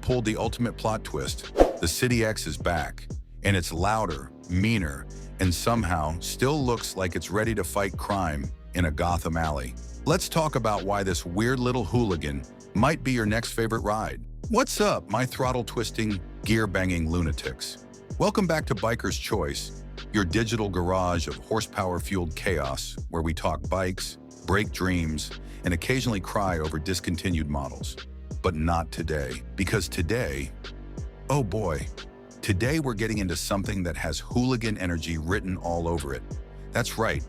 pulled the ultimate plot twist. The City X is back, and it's louder, meaner, and somehow still looks like it's ready to fight crime in a Gotham alley. Let's talk about why this weird little hooligan might be your next favorite ride. What's up, my throttle-twisting, gear-banging lunatics? Welcome back to Biker's Choice, your digital garage of horsepower-fueled chaos, where we talk bikes, break dreams, and occasionally cry over discontinued models. But not today, because today, oh boy, today we're getting into something that has hooligan energy written all over it. That's right,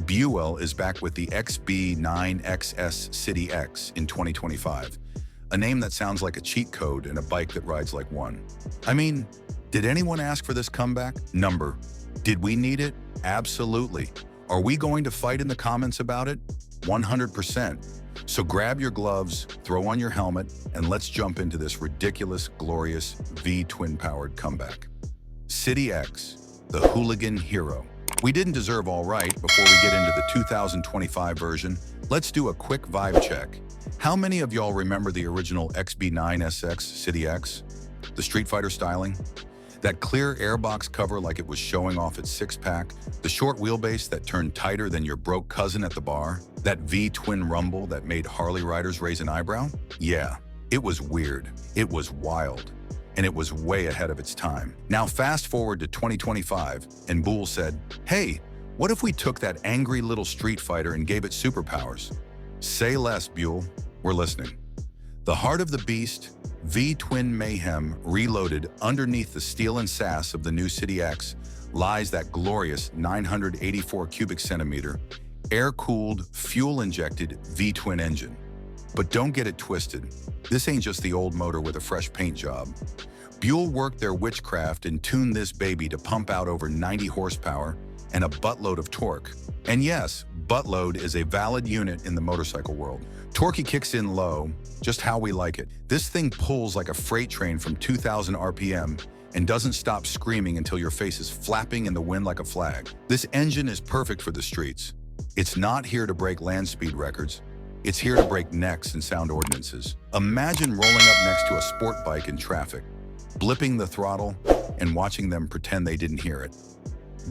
Buell is back with the XB9SX City X in 2025, a name that sounds like a cheat code and a bike that rides like one. I mean, did anyone ask for this comeback? Number, did we need it? Absolutely. Are we going to fight in the comments about it? 100%. So grab your gloves, throw on your helmet, and let's jump into this ridiculous, glorious V-twin-powered comeback. City X, the hooligan hero. We didn't deserve all right. Before we get into the 2025 version, let's do a quick vibe check. How many of y'all remember the original XB9SX City X? The Streetfighter styling? That clear airbox cover like it was showing off its six-pack, the short wheelbase that turned tighter than your broke cousin at the bar, that V-twin rumble that made Harley riders raise an eyebrow? Yeah, it was weird, it was wild, and it was way ahead of its time. Now fast forward to 2025, and Buell said, hey, what if we took that angry little Street Fighter and gave it superpowers? Say less, Buell, we're listening. The heart of the beast, V-twin mayhem reloaded underneath the steel and sass of the new City X lies that glorious 984 cubic centimeter, air-cooled, fuel-injected V-twin engine. But don't get it twisted. This ain't just the old motor with a fresh paint job. Buell worked their witchcraft and tuned this baby to pump out over 90 horsepower and a buttload of torque. And yes, buttload is a valid unit in the motorcycle world. Torquey kicks in low, just how we like it. This thing pulls like a freight train from 2,000 RPM and doesn't stop screaming until your face is flapping in the wind like a flag. This engine is perfect for the streets. It's not here to break land speed records. It's here to break necks and sound ordinances. Imagine rolling up next to a sport bike in traffic, blipping the throttle, and watching them pretend they didn't hear it.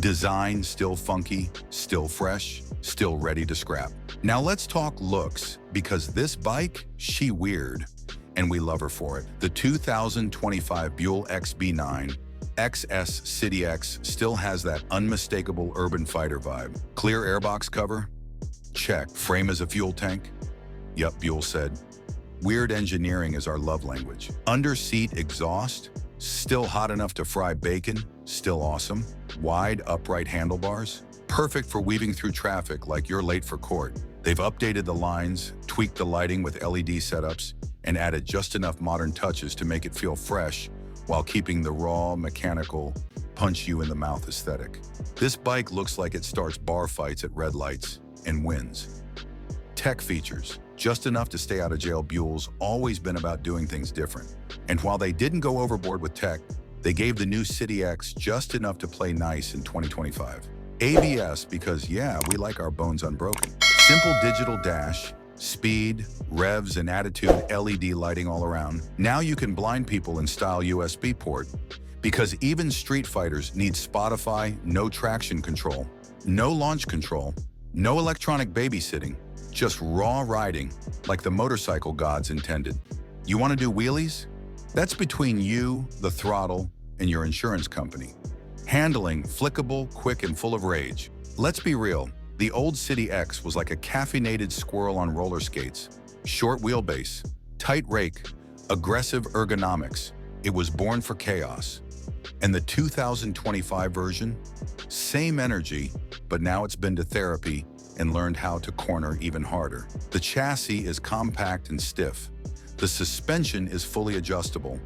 Design still funky, still fresh, still ready to scrap. Now let's talk looks, because this bike, she weird, and we love her for it. The 2025 Buell XB9SX City X still has that unmistakable urban fighter vibe. Clear airbox cover? Check. Frame as a fuel tank? Yup, Buell said. Weird engineering is our love language. Under-seat exhaust? Still hot enough to fry bacon? Still awesome. Wide, upright handlebars? Perfect for weaving through traffic like you're late for court. They've updated the lines, tweaked the lighting with LED setups, and added just enough modern touches to make it feel fresh while keeping the raw, mechanical, punch-you-in-the-mouth aesthetic. This bike looks like it starts bar fights at red lights and wins. Tech features, just enough to stay out of jail. Buell's always been about doing things different. And while they didn't go overboard with tech, they gave the new City X just enough to play nice in 2025. ABS, because yeah, we like our bones unbroken. Simple digital dash, speed, revs, and attitude LED lighting all around. Now you can blind people in style USB port, because even Street Fighters need Spotify, no traction control, no launch control, no electronic babysitting, just raw riding like the motorcycle gods intended. You want to do wheelies? That's between you, the throttle, and your insurance company. Handling, flickable, quick, and full of rage. Let's be real, the old City X was like a caffeinated squirrel on roller skates. Short wheelbase, tight rake, aggressive ergonomics. It was born for chaos. And the 2025 version? Same energy, but now it's been to therapy and learned how to corner even harder. The chassis is compact and stiff. The suspension is fully adjustable,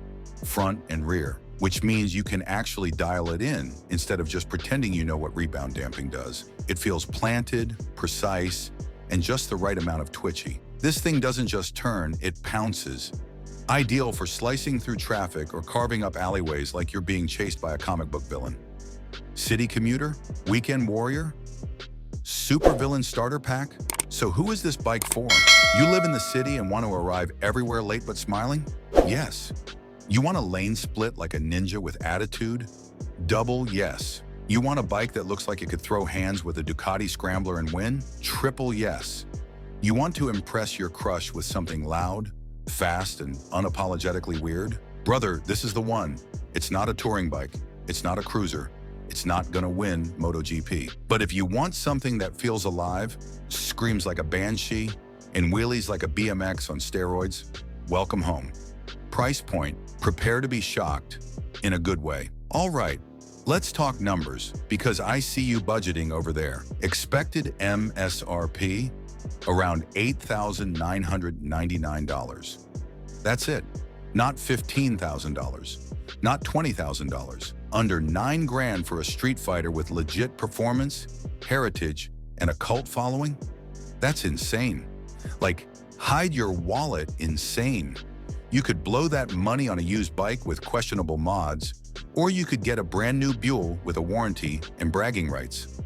front and rear, which means you can actually dial it in instead of just pretending you know what rebound damping does. It feels planted, precise, and just the right amount of twitchy. This thing doesn't just turn, it pounces. Ideal for slicing through traffic or carving up alleyways like you're being chased by a comic book villain. City commuter? Weekend warrior? Supervillain starter pack? So who is this bike for? You live in the city and want to arrive everywhere late but smiling? Yes. You want a lane split like a ninja with attitude? Double yes. You want a bike that looks like it could throw hands with a Ducati Scrambler and win? Triple yes. You want to impress your crush with something loud, fast, and unapologetically weird? Brother, this is the one. It's not a touring bike. It's not a cruiser. It's not gonna win MotoGP. But if you want something that feels alive, screams like a banshee, and wheelies like a BMX on steroids, welcome home. Price point, prepare to be shocked in a good way. All right, let's talk numbers because I see you budgeting over there. Expected MSRP, around $8,999. That's it. Not $15,000, not $20,000. Under $9,000 for a Streetfighter with legit performance, heritage, and a cult following? That's insane. Like, hide your wallet insane. You could blow that money on a used bike with questionable mods, or you could get a brand new Buell with a warranty and bragging rights.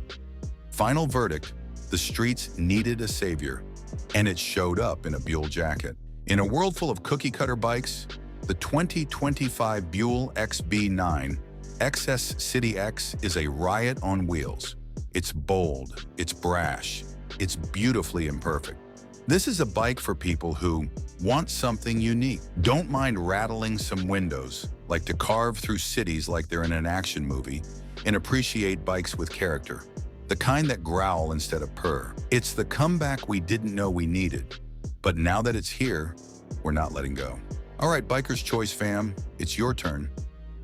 Final verdict, the streets needed a savior, and it showed up in a Buell jacket. In a world full of cookie-cutter bikes, the 2025 Buell XB9SX City X is a riot on wheels. It's bold, it's brash, it's beautifully imperfect. This is a bike for people who want something unique, don't mind rattling some windows, like to carve through cities like they're in an action movie, and appreciate bikes with character, the kind that growl instead of purr. It's the comeback we didn't know we needed, but now that it's here, we're not letting go. All right, Biker's Choice fam, it's your turn.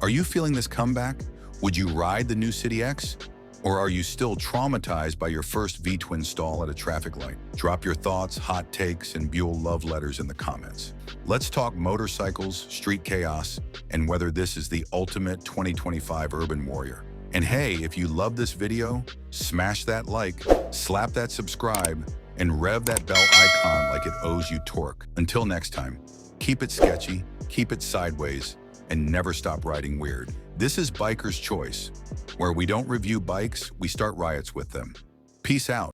Are you feeling this comeback? Would you ride the new City X? Or are you still traumatized by your first V-twin stall at a traffic light? Drop your thoughts, hot takes, and Buell love letters in the comments. Let's talk motorcycles, street chaos, and whether this is the ultimate 2025 urban warrior. And hey, if you love this video, smash that like, slap that subscribe, and rev that bell icon like it owes you torque. Until next time, keep it sketchy, keep it sideways, and never stop riding weird. This is Biker's Choice, where we don't review bikes, we start riots with them. Peace out.